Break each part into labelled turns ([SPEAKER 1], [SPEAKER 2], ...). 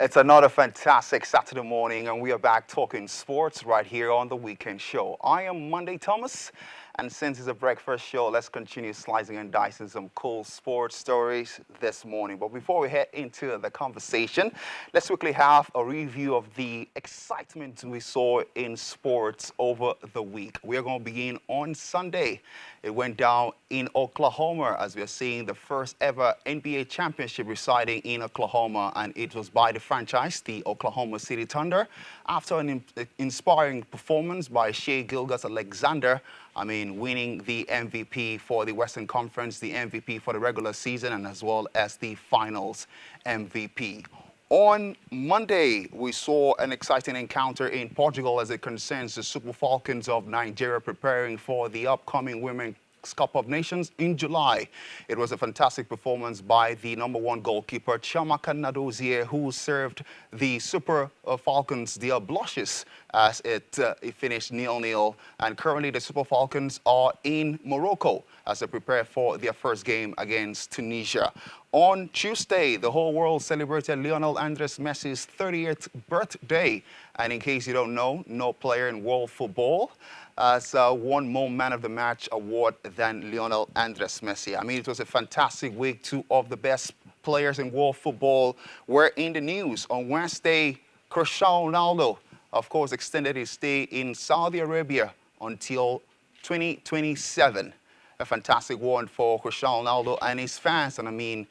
[SPEAKER 1] It's another fantastic Saturday morning, and we are back talking sports right here on the Weekend Show. I am Monday Thomas, and since it's a breakfast show, let's continue slicing and dicing some cool sports stories this morning. But before we head into the conversation, let's quickly have a review of the excitement we saw in sports over the week. We are going to begin on Sunday. It went down in Oklahoma as we are seeing the first ever NBA championship residing in Oklahoma, and it was by the franchise, the Oklahoma City Thunder, after an inspiring performance by Shai Gilgeous-Alexander. Winning the MVP for the Western Conference, the MVP for the regular season, and as well as the Finals MVP. On Monday, we saw an exciting encounter in Portugal as it concerns the Super Falcons of Nigeria preparing for the upcoming Women's Cup of Nations in July. It was a fantastic performance by the #1 goalkeeper, Chiamaka Nnadozie, who served the Super Falcons their blushes as it finished 0-0. And currently the Super Falcons are in Morocco as they prepare for their first game against Tunisia. On Tuesday, the whole world celebrated Lionel Andres Messi's 30th birthday. And in case you don't know, no player in world football has won more Man of the Match award than Lionel Andres Messi. It was a fantastic week. Two of the best players in world football were in the news. On Wednesday, Cristiano Ronaldo, of course, extended his stay in Saudi Arabia until 2027. A fantastic one for Cristiano Ronaldo and his fans, and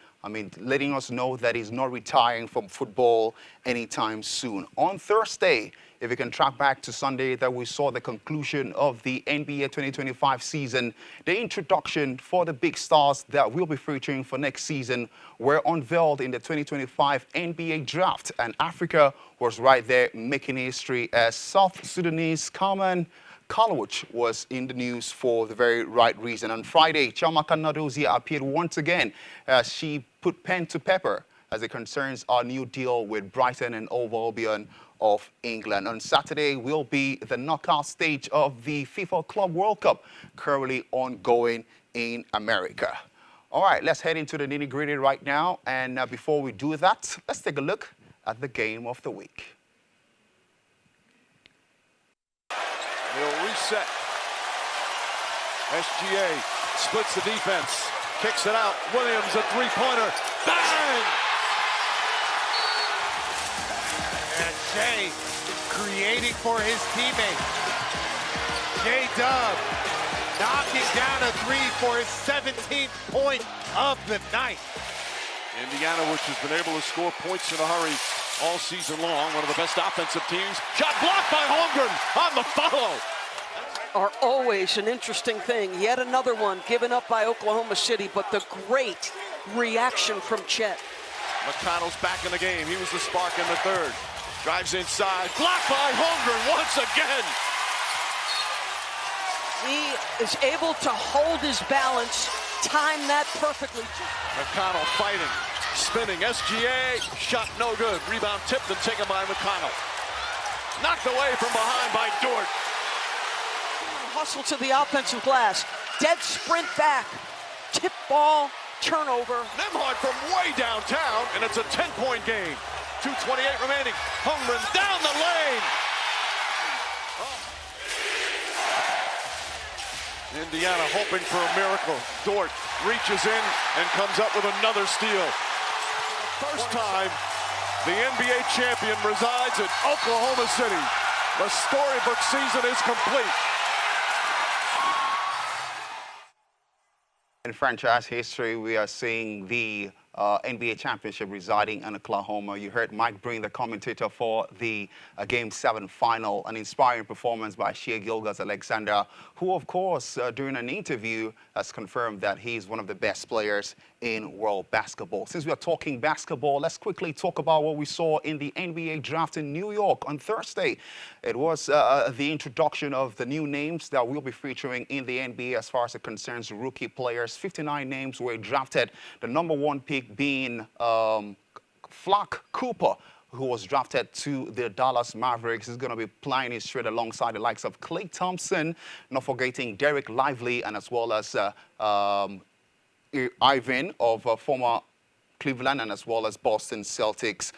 [SPEAKER 1] letting us know that he's not retiring from football anytime soon. On Thursday, if you can track back to Sunday, that we saw the conclusion of the NBA 2025 season, the introduction for the big stars that we'll be featuring for next season were unveiled in the 2025 NBA draft, and Africa was right there making history as South Sudanese Carmen Kalawich was in the news for the very right reason. On Friday, Chiamaka Nnadozie appeared once again as she put pen to paper as it concerns our new deal with Brighton and Hove Albion of England. On Saturday will be the knockout stage of the FIFA Club World Cup, currently ongoing in America. All right, let's head into the nitty-gritty right now. And before we do that, let's take a look at the game of the week.
[SPEAKER 2] He'll reset. SGA splits the defense, kicks it out. Williams, a three-pointer. Bang!
[SPEAKER 3] And Shai creating for his teammate. J-Dub knocking down a three for his 17th point of the night.
[SPEAKER 2] Indiana, which has been able to score points in a hurry all season long, one of the best offensive teams. Shot blocked by Holmgren on the follow.
[SPEAKER 4] Are always an interesting thing. Yet another one given up by Oklahoma City, but the great reaction from Chet.
[SPEAKER 2] McConnell's back in the game. He was the spark in the third. Drives inside, blocked by Holmgren once again.
[SPEAKER 4] He is able to hold his balance, time that perfectly.
[SPEAKER 2] McConnell fighting, spinning. SGA, shot no good. Rebound tipped and taken by McConnell. Knocked away from behind by Dort.
[SPEAKER 4] Hustle to the offensive glass. Dead sprint back. Tip ball, turnover.
[SPEAKER 2] Nembhard from way downtown, and it's a 10-point game. 2:28 remaining. Holmgren down the lane. Indiana hoping for a miracle. Dort reaches in and comes up with another steal. First time the NBA champion resides in Oklahoma City. The storybook season is complete.
[SPEAKER 1] In franchise history, we are seeing the NBA championship residing in Oklahoma. You heard Mike Breen, the commentator for the Game 7 final, an inspiring performance by Shai Gilgeous-Alexander, who, of course, during an interview has confirmed that he's one of the best players in world basketball. Since we are talking basketball, let's quickly talk about what we saw in the NBA draft in New York on Thursday. It was the introduction of the new names that we'll be featuring in the NBA as far as it concerns rookie players. 59 names were drafted, the #1 pick being Flock Cooper, who was drafted to the Dallas Mavericks. He's going to be plying his trade alongside the likes of Klay Thompson, not forgetting Derek Lively, and as well as Ivan of former Cleveland and as well as Boston Celtics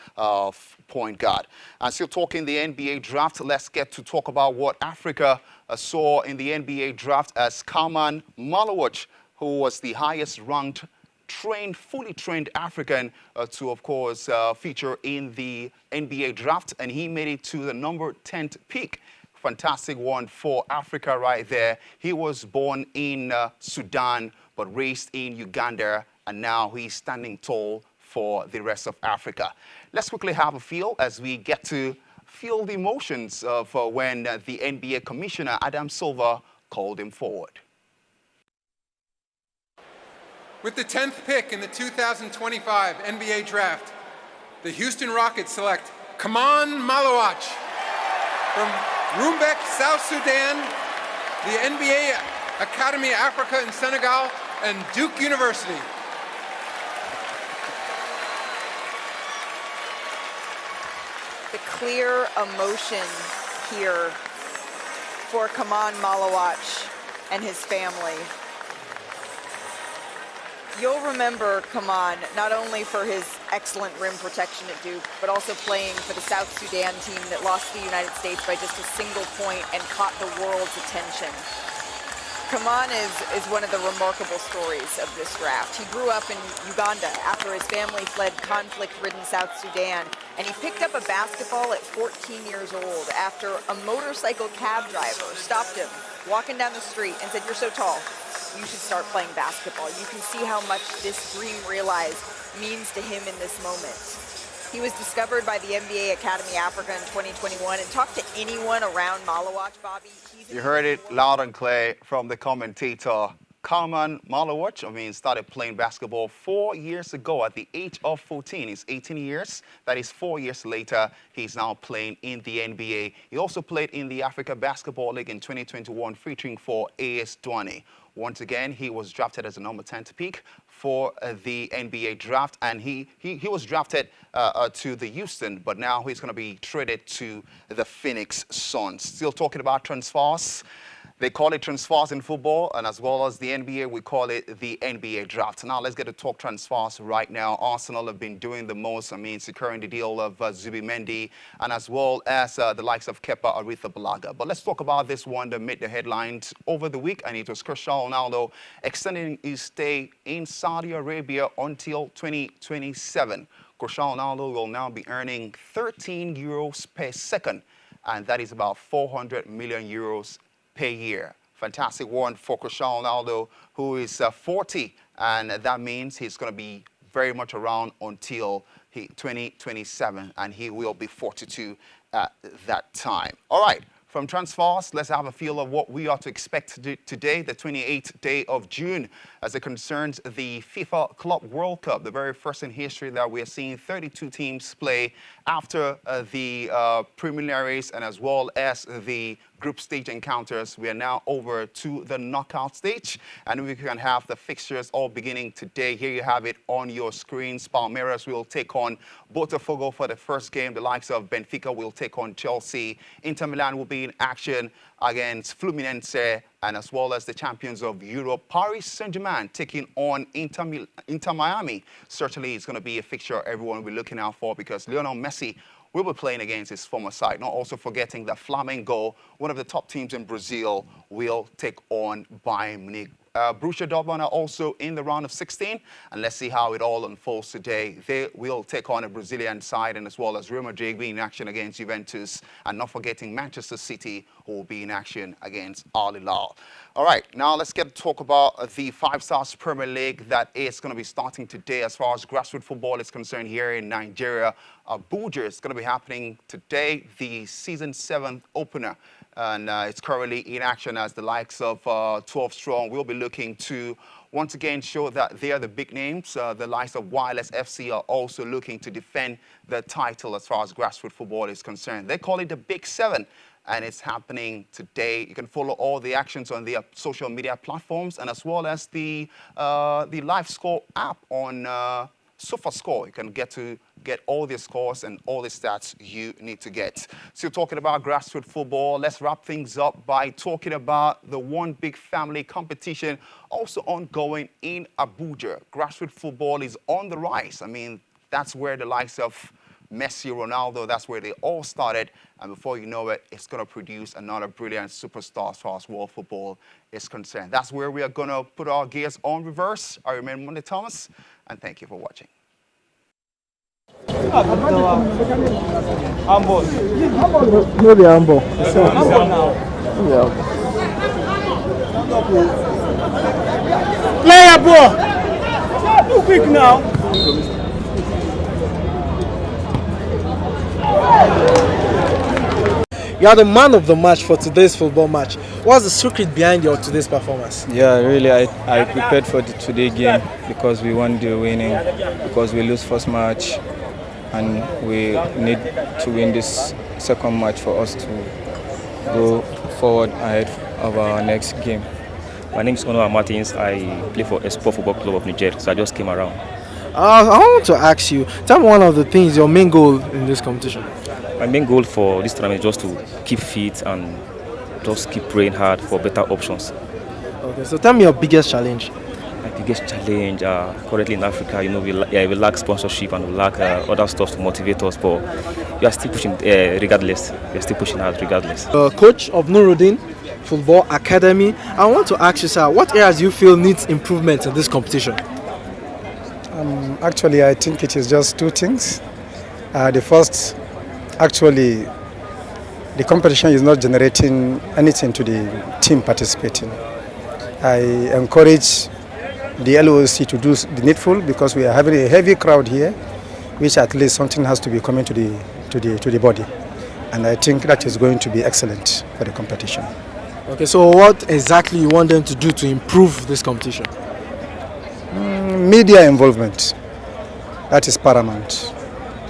[SPEAKER 1] point guard. And still talking the NBA draft, let's get to talk about what Africa saw in the NBA draft as Khaman Maluach, who was the highest ranked fully trained African to, of course, feature in the NBA draft. And he made it to the number 10th pick. Fantastic one for Africa right there. He was born in Sudan, but raised in Uganda. And now he's standing tall for the rest of Africa. Let's quickly have a feel as we get to feel the emotions of when the NBA commissioner, Adam Silver, called him forward.
[SPEAKER 5] With the 10th pick in the 2025 NBA Draft, the Houston Rockets select Khaman Maluach from Rumbek, South Sudan, the NBA Academy Africa in Senegal, and Duke University.
[SPEAKER 6] The clear emotion here for Khaman Maluach and his family. You'll remember Khaman not only for his excellent rim protection at Duke, but also playing for the South Sudan team that lost to the United States by just a single point and caught the world's attention. Khaman is one of the remarkable stories of this draft. He grew up in Uganda after his family fled conflict-ridden South Sudan, and he picked up a basketball at 14 years old after a motorcycle cab driver stopped him walking down the street and said, "You're so tall, you should start playing basketball." You can see how much this dream realized means to him in this moment. He was discovered by the NBA Academy Africa in 2021, and talk to anyone around Maluach, Bobby.
[SPEAKER 1] You heard it loud and clear from the commentator. Khaman Maluach, started playing basketball 4 years ago at the age of 14. He's 18 years. That is 4 years later. He's now playing in the NBA. He also played in the Africa Basketball League in 2021, featuring for AS Douanes. Once again, he was drafted as a number 10 pick for the NBA draft, and he was drafted to the Houston, but now he's going to be traded to the Phoenix Suns. Still talking about transfers. They call it transfers in football, and as well as the NBA, we call it the NBA draft. Now, let's get to talk transfers right now. Arsenal have been doing the most, securing the deal of Zubimendi, and as well as the likes of Kepa Arrizabalaga. But let's talk about this one that made the headlines over the week, and it was Cristiano Ronaldo extending his stay in Saudi Arabia until 2027. Cristiano Ronaldo will now be earning 13 euros per second, and that is about 400 million euros per year. Fantastic one for Cristiano Ronaldo, who is 40, and that means he's going to be very much around until 2027, and he will be 42 at that time. All right, from transfers, let's have a feel of what we are to expect today, the 28th day of June, as it concerns the FIFA Club World Cup, the very first in history that we are seeing 32 teams play after the preliminaries and as well as the group stage encounters. We are now over to the knockout stage, and we can have the fixtures all beginning today. Here you have it on your screens. Palmeiras will take on Botafogo for the first game. The likes of Benfica will take on Chelsea. Inter Milan will be in action against Fluminense, and as well as the champions of Europe, Paris Saint-Germain taking on Inter Miami. Certainly it's going to be a fixture everyone will be looking out for, because Lionel Messi will be playing against his former side. Not also forgetting that Flamengo, one of the top teams in Brazil, will take on Bayern Munich. Borussia Dortmund are also in the round of 16, and let's see how it all unfolds today. They will take on a Brazilian side, and as well as Real Madrid being in action against Juventus, and not forgetting Manchester City, who will be in action against Al Hilal. All right, now let's get to talk about the Five Stars Premier League that is going to be starting today. As far as grassroots football is concerned here in Nigeria, Abuja is going to be happening today, the season 7 opener. And it's currently in action as the likes of 12 Strong will be looking to once again show that they are the big names. The likes of Wireless FC are also looking to defend the title as far as grassroots football is concerned. They call it the Big 7, and it's happening today. You can follow all the actions on their social media platforms, and as well as the LiveScore app on SuperScore. You can get all the scores and all the stats you need to get. Still talking about grassroots football, let's wrap things up by talking about the One Big Family competition also ongoing in Abuja. Grassroots football is on the rise. I mean, that's where the likes of Messi, Ronaldo, that's where they all started. And before you know it, it's going to produce another brilliant superstar as far as world football is concerned. That's where we are going to put our gears on reverse. I remain Monday Thomas, and thank you for watching.
[SPEAKER 7] Maybe humble. Play a ball. Too quick now. You are the man of the match for today's football match. What's the secret behind your today's performance?
[SPEAKER 8] Yeah, really, I prepared for the today game because we want the winning, because we lose first match, and we need to win this second match for us to go forward ahead of our next game.
[SPEAKER 9] My name is Onua Martins. I play for Espoir Football Club of Niger, so I just came around.
[SPEAKER 7] I want to ask you, tell me one of the things, your main goal in this competition.
[SPEAKER 9] My main goal for this tournament is just to keep fit and just keep praying hard for better options.
[SPEAKER 7] Okay, so tell me your biggest challenge.
[SPEAKER 9] My biggest challenge currently in Africa, we lack sponsorship and we lack other stuff to motivate us, but we are still pushing regardless. We are still pushing hard regardless.
[SPEAKER 7] Coach of Nuruddin Football Academy, I want to ask you, sir, what areas do you feel needs improvement in this competition?
[SPEAKER 10] Actually, I think it is just two things. The first, actually, the competition is not generating anything to the team participating. I encourage the LOC to do the needful because we are having a heavy crowd here, which at least something has to be coming to the body, and I think that is going to be excellent for the competition.
[SPEAKER 7] Okay, so what exactly you want them to do to improve this competition?
[SPEAKER 10] Media involvement, that is paramount,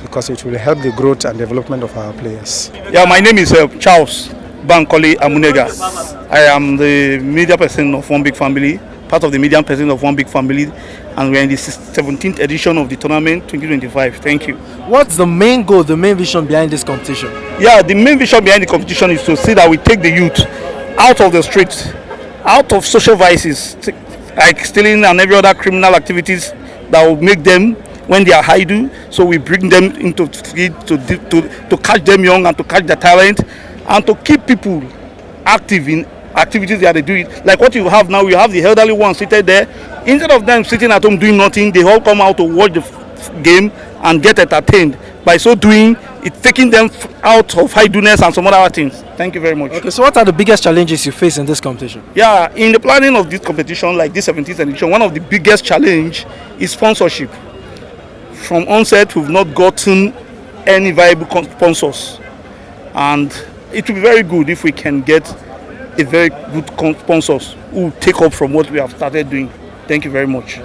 [SPEAKER 10] because it will help the growth and development of our players.
[SPEAKER 11] Yeah, my name is Charles Bankole Amunega. I am the media person of One Big Family, part of the media person of One Big Family, and we are in the 17th edition of the tournament 2025. Thank you.
[SPEAKER 7] What's the main goal, the main vision behind this competition?
[SPEAKER 11] Yeah, the main vision behind the competition is to see that we take the youth out of the streets, out of social vices, like stealing and every other criminal activities that will make them, when they are idle, so we bring them into the street to catch them young and to catch their talent and to keep people active in activities that they do it. Like what you have now, you have the elderly ones seated there. Instead of them sitting at home doing nothing, they all come out to watch the game and get entertained. By so doing, it's taking them out of idleness and some other things. Thank you very much.
[SPEAKER 7] Okay, so what are the biggest challenges you face in this competition?
[SPEAKER 11] Yeah, in the planning of this competition, like this 17th edition, one of the biggest challenge is sponsorship. From onset, we've not gotten any viable sponsors, and it will be very good if we can get a very good sponsors who will take up from what we have started doing. Thank you very much.